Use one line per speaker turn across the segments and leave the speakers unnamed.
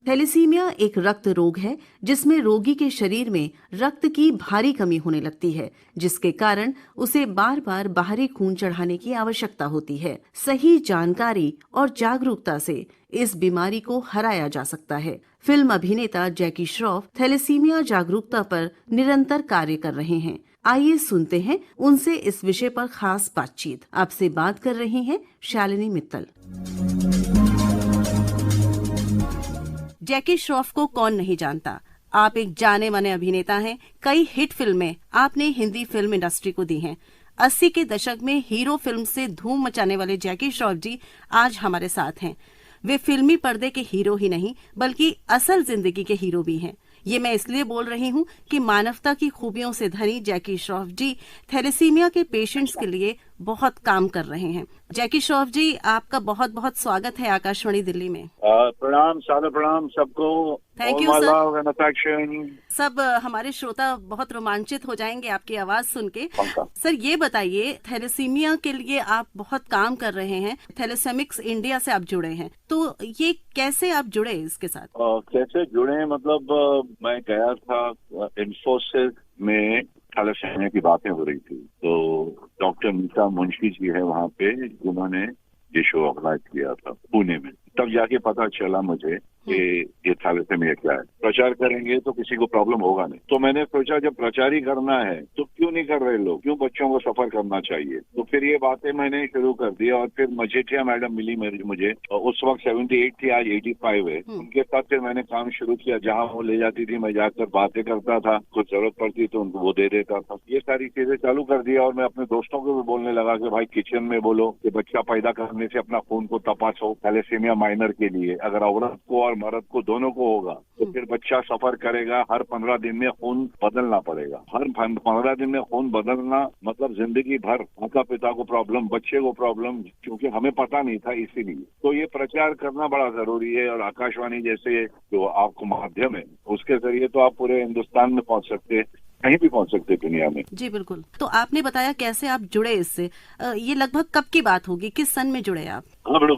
Thalassaemia एक रक्त रोग है जिसमें रोगी के शरीर में रक्त की भारी कमी होने लगती है, जिसके कारण उसे बार बार बाहरी खून चढ़ाने की आवश्यकता होती है। सही जानकारी और जागरूकता से इस बीमारी को हराया जा सकता है। फिल्म अभिनेता जैकी श्रॉफ थैलेसीमिया जागरूकता पर निरंतर कार्य कर रहे हैं। आइए सुनते हैं उनसे इस विषय पर खास बातचीत। आपसे बात कर रही हैं शालिनी मित्तल। जैकी श्रॉफ को कौन नहीं जानता। आप एक जाने माने अभिनेता हैं। कई हिट फिल्में आपने हिंदी फिल्म इंडस्ट्री को दी हैं। 80 के दशक में हीरो फिल्म से धूम मचाने वाले जैकी श्रॉफ जी आज हमारे साथ हैं। वे फिल्मी पर्दे के हीरो ही नहीं बल्कि असल जिंदगी के हीरो भी हैं। ये मैं इसलिए बोल रही हूँ कि मानवता की खूबियों से धनी जैकी श्रॉफ जी थैलेसीमिया के पेशेंट्स के लिए बहुत काम कर रहे हैं। जैकी श्रॉफ जी, आपका बहुत बहुत स्वागत है आकाशवाणी दिल्ली में।
प्रणाम, सादर प्रणाम सबको।
Thank you sir. सब हमारे श्रोता बहुत रोमांचित हो जाएंगे आपकी आवाज सुन के। सर ये बताइए, थैलेसीमिया के लिए आप बहुत काम कर रहे हैं। थैलेसेमिक्स इंडिया से आप जुड़े हैं, तो ये कैसे आप जुड़े इसके साथ?
कैसे जुड़े मतलब मैं गया था इन्फोसिस में, थैलेसीमिया की बातें हो रही थी, तो डॉक्टर नीता मुंशी जी है वहाँ पे जिन्होंने ये शो ऑर्गेनाइज किया था पुणे में। तब जाके पता चला मुझे कि ये थैलेसीमिया क्या है। प्रचार करेंगे तो किसी को प्रॉब्लम होगा नहीं, तो मैंने सोचा जब प्रचार ही करना है तो क्यों नहीं कर रहे लोग, क्यों बच्चों को सफर करना चाहिए। तो फिर ये बातें मैंने शुरू कर दी और फिर मजेठिया मैडम मिली मुझे, उस वक्त 78 थी, आज 85 है। उनके साथ फिर मैंने काम शुरू किया। जहाँ वो ले जाती थी मैं जाकर बातें करता था, कुछ जरूरत पड़ती तो उनको वो दे देता था। ये सारी चीजें चालू कर दिया और मैं अपने दोस्तों को भी बोलने लगा कि भाई किचन में बोलो कि बच्चा पैदा करने से अपना खून को तपासो थैलेसीमिया माइनर के लिए। अगर औरत को और मर्द को दोनों को होगा तो फिर बच्चा सफर करेगा। हर 15 दिन में खून बदलना पड़ेगा। हर 15 दिन में खून बदलना मतलब जिंदगी भर माता पिता को प्रॉब्लम, बच्चे को प्रॉब्लम, क्योंकि हमें पता नहीं था इसीलिए। तो ये प्रचार करना बड़ा जरूरी है और आकाशवाणी जैसे जो आपको माध्यम है उसके जरिए तो आप पूरे हिंदुस्तान में पहुंच सकते हैं, कहीं भी पहुंच सकते दुनिया में।
जी बिल्कुल। तो आपने बताया कैसे आप जुड़े इससे। ये लगभग कब की बात होगी, किस सन में जुड़े आप?
हाँ मैडम,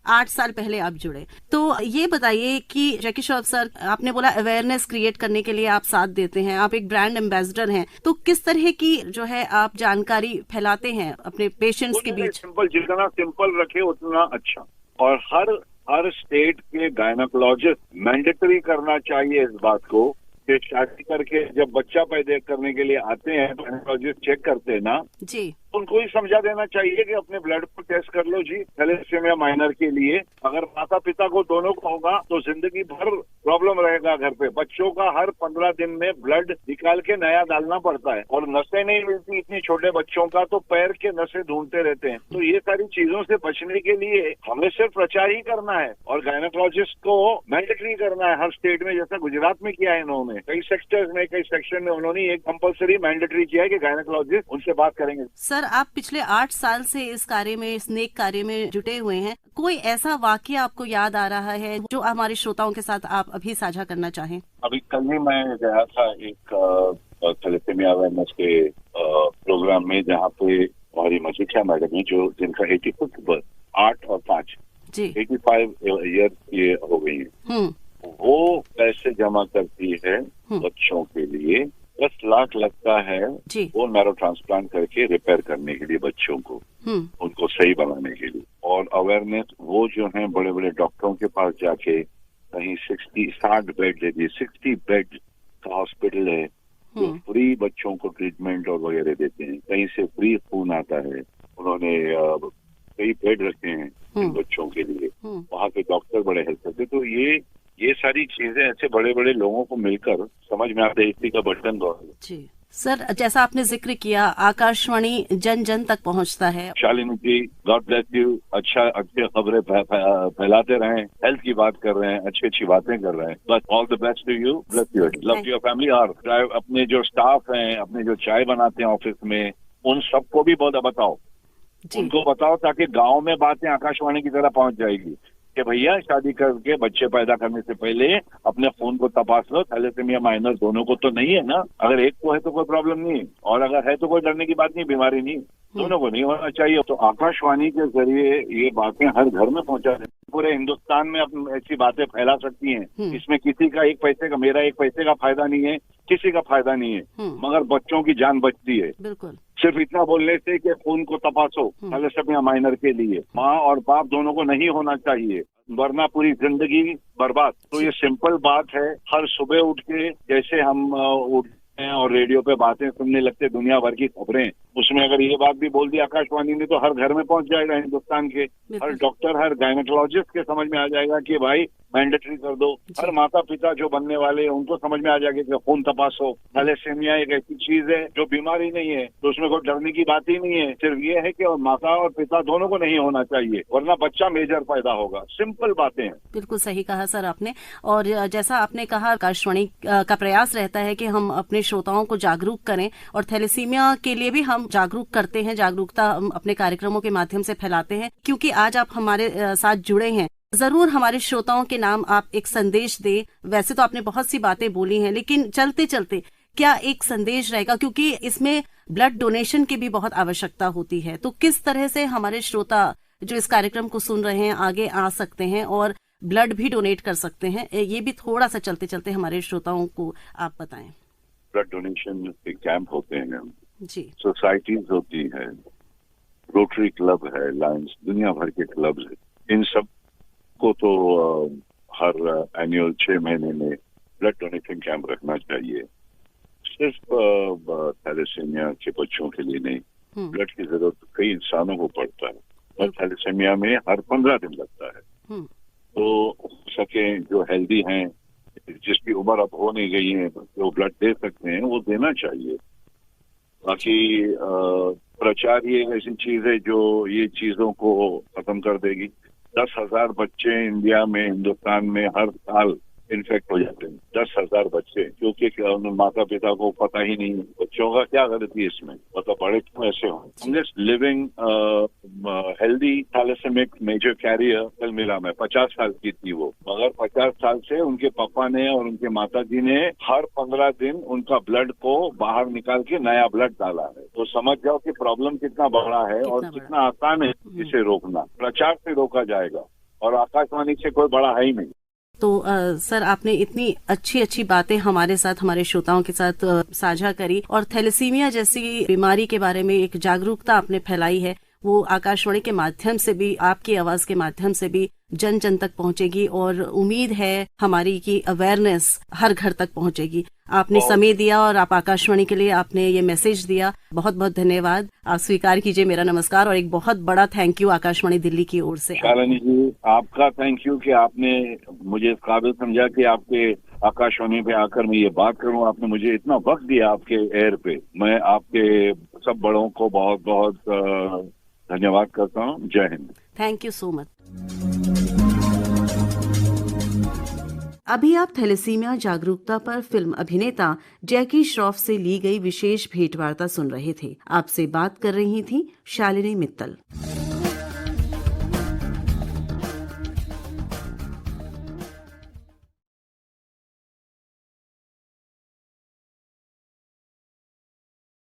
8
साल पहले आप जुड़े। तो ये बताइए कि जैकी श्रॉफ सर, आपने बोला अवेयरनेस क्रिएट करने के लिए आप साथ देते हैं, आप एक ब्रांड एम्बेसडर हैं, तो किस तरह की जो है आप जानकारी फैलाते हैं अपने पेशेंट्स के बीच?
सिंपल, जितना सिंपल रखे उतना अच्छा। और हर स्टेट के गायनेकोलॉजिस्ट मैंडेटरी करना चाहिए इस बात को कि शादी करके जब बच्चा पैदा करने के लिए आते हैं गायनेकोलॉजिस्ट चेक करते हैं ना जी, उनको ही समझा देना चाहिए कि अपने ब्लड को टेस्ट कर लो जी थैलेसीमिया माइनर के लिए। अगर माता पिता को दोनों को होगा तो जिंदगी भर प्रॉब्लम रहेगा घर पे। बच्चों का हर 15 दिन में ब्लड निकाल के नया डालना पड़ता है और नसें नहीं मिलती इतनी छोटे बच्चों का, तो पैर के नसें ढूंढते रहते हैं। तो ये सारी चीजों से बचने के लिए हमें सिर्फ प्रचार ही करना है और गायनेकोलॉजिस्ट को मैंडेटरी करना है हर स्टेट में, जैसा गुजरात में किया है इन्होंने। कई सेक्टर्स में, कई सेक्शन में उन्होंने एक कंपल्सरी मैंडेटरी किया है कि गायनेकोलॉजिस्ट उनसे बात करेंगे।
सर, आप पिछले 8 साल से इस कार्य में, इस नेक कार्य में जुटे हुए हैं। कोई ऐसा वाकया आपको याद आ रहा है जो हमारे श्रोताओं के साथ आप अभी साझा करना चाहें?
अभी कल ही मैं गया था एक थैलेसीमिया अवेयरनेस के प्रोग्राम में, जहाँ पे हमारी मजीठिया मैडम है जो जिनका 85 बर्थ, 8 और 5 85 ईयर ये हो गई है। वो पैसे जमा करती है बच्चों के लिए। 10 लाख लगता है वो नैरो ट्रांसप्लांट करके रिपेयर करने के लिए बच्चों को, उनको सही बनाने के लिए। और अवेयरनेस वो जो है बड़े बड़े डॉक्टरों के पास जाके, कहीं 60 बेड ले दिए, 60 बेड का हॉस्पिटल है जो फ्री बच्चों को ट्रीटमेंट और वगैरह देते हैं। कहीं से फ्री खून आता है, उन्होंने कई बेड रखे हैं इन बच्चों के लिए, वहाँ के डॉक्टर बड़े हेल्प करते। तो ये सारी चीजें ऐसे बड़े बड़े लोगों को मिलकर समझ में आते हैं, इसी का बटन दबाओ।
जी सर, जैसा आपने जिक्र किया, आकाशवाणी जन जन तक पहुंचता है।
शालिनी जी, गॉड ब्लेस यू। अच्छे खबरें फैलाते रहें, हेल्थ की बात कर रहे हैं, अच्छी बातें कर रहे हैं। बस all the best to you, bless you, love your family. और अपने जो स्टाफ हैं, अपने जो चाय बनाते हैं ऑफिस में, उन सबको भी बहुत बताओ, उनको बताओ, ताकि गाँव में बातें आकाशवाणी की तरह पहुंच जाएगी कि भैया शादी करके बच्चे पैदा करने से पहले अपने खून को तपास लो। थैलेसीमिया माइनर दोनों को तो नहीं है ना, अगर एक को है तो कोई प्रॉब्लम नहीं, और अगर है तो कोई डरने की बात नहीं, बीमारी नहीं। दोनों को नहीं होना चाहिए। तो आकाशवाणी के जरिए ये बातें हर घर में पहुंचा दें, पूरे हिंदुस्तान में आप ऐसी बातें फैला सकती हैं। इसमें किसी का एक पैसे का, मेरा एक पैसे का फायदा नहीं है, किसी का फायदा नहीं है, मगर बच्चों की जान बचती है।
बिल्कुल।
सिर्फ इतना बोलने से कि खून को तपासो थैलेसेमिया माइनर के लिए, माँ और बाप दोनों को नहीं होना चाहिए, वरना पूरी जिंदगी बर्बाद। तो ये सिंपल बात है। हर सुबह उठ के जैसे हम उठते हैं और रेडियो पे बातें सुनने लगते, दुनिया भर की खबरें, उसमें अगर ये बात भी बोल दी आकाशवाणी ने तो हर घर में पहुंच जाएगा हिंदुस्तान के। हर डॉक्टर, हर गायनेकोलॉजिस्ट के समझ में आ जाएगा कि भाई मैंडेटरी कर दो। हर माता पिता जो बनने वाले हैं उनको समझ में आ जाएगा कि खून तपासो। थैलेसेमिया एक ऐसी चीज है जो बीमारी नहीं है, तो उसमें कोई डरने की बात ही नहीं है। सिर्फ ये है कि माता और पिता दोनों को नहीं होना चाहिए, वरना बच्चा मेजर पैदा होगा। सिंपल बातें हैं।
बिल्कुल सही कहा सर आपने। और जैसा आपने कहा, आकाशवाणी का प्रयास रहता है कि हम अपने श्रोताओं को जागरूक करें, और थैलेसीमिया के लिए भी हम जागरूक करते हैं, जागरूकता हम अपने कार्यक्रमों के माध्यम से फैलाते हैं। क्योंकि आज आप हमारे साथ जुड़े हैं, जरूर हमारे श्रोताओं के नाम आप एक संदेश दें। वैसे तो आपने बहुत सी बातें बोली हैं, लेकिन चलते चलते क्या एक संदेश रहेगा, क्योंकि इसमें ब्लड डोनेशन की भी बहुत आवश्यकता होती है। तो किस तरह से हमारे श्रोता जो इस कार्यक्रम को सुन रहे हैं आगे आ सकते हैं और ब्लड भी डोनेट कर सकते हैं, ये भी थोड़ा सा चलते चलते हमारे श्रोताओं को आप बताएं।
ब्लड डोनेशन के कैंप होते हैं
जी,
सोसाइटीज होती है, रोटरी क्लब है, लायंस, दुनिया भर के क्लब्स है। इन सब को तो हर एनुअल 6 महीने में ब्लड डोनेशन कैंप रखना चाहिए। सिर्फ थैलेसेमिया के बच्चों के लिए नहीं, ब्लड की जरूरत कई इंसानों को पड़ता है, और थैलेसेमिया में हर 15 दिन लगता है। तो हो सके जो हेल्दी हैं, जिसकी उम्र अब हो नहीं गई है, जो ब्लड दे सकते हैं वो देना चाहिए। बाकी प्रचार ही एक ऐसी चीज है जो ये चीजों को खत्म कर देगी। 10,000 बच्चे इंडिया में, हिंदुस्तान में हर साल इन्फेक्ट हो जाते हैं। 10,000 बच्चे, क्योंकि माता पिता को पता ही नहीं बच्चों का क्या गलती है इसमें, मतलब बड़े क्यों ऐसे हो। Just living healthy thalassemic major carrier कल मिला मैं, 50 साल की थी वो, मगर 50 साल से उनके पापा ने और उनके माता जी ने हर 15 दिन उनका ब्लड को बाहर निकाल के नया ब्लड डाला है। तो समझ जाओ कि प्रॉब्लम कितना बड़ा है और कितना आसान है इसे रोकना। प्रचार से रोका जाएगा, और आकाशवाणी से कोई बड़ा है ही नहीं।
तो सर, आपने इतनी अच्छी अच्छी बातें हमारे साथ, हमारे श्रोताओं के साथ साझा करी, और थैलेसीमिया जैसी बीमारी के बारे में एक जागरूकता आपने फैलाई है, वो आकाशवाणी के माध्यम से भी, आपकी आवाज के माध्यम से भी जन जन तक पहुंचेगी, और उम्मीद है हमारी की अवेयरनेस हर घर तक पहुंचेगी। आपने समय दिया और आप आकाशवाणी के लिए आपने ये मैसेज दिया, बहुत बहुत धन्यवाद। आप स्वीकार कीजिए मेरा नमस्कार और एक बहुत बड़ा थैंक यू आकाशवाणी दिल्ली की ओर से।
शालिनी जी, आपका थैंक यू कि आपने मुझे इस काबिल समझा कि आपके आकाशवाणी पे आकर मैं ये बात करूं। आपने मुझे इतना वक्त दिया आपके एयर पे। मैं आपके सब बड़ों को बहुत बहुत धन्यवाद करता हूं। जय Hind.
Thank you so much. अभी आप थैलेसीमिया जागरूकता पर फिल्म अभिनेता जैकी श्रॉफ से ली गई विशेष भेंटवार्ता सुन रहे थे। आपसे बात कर रही थी शालिनी मित्तल।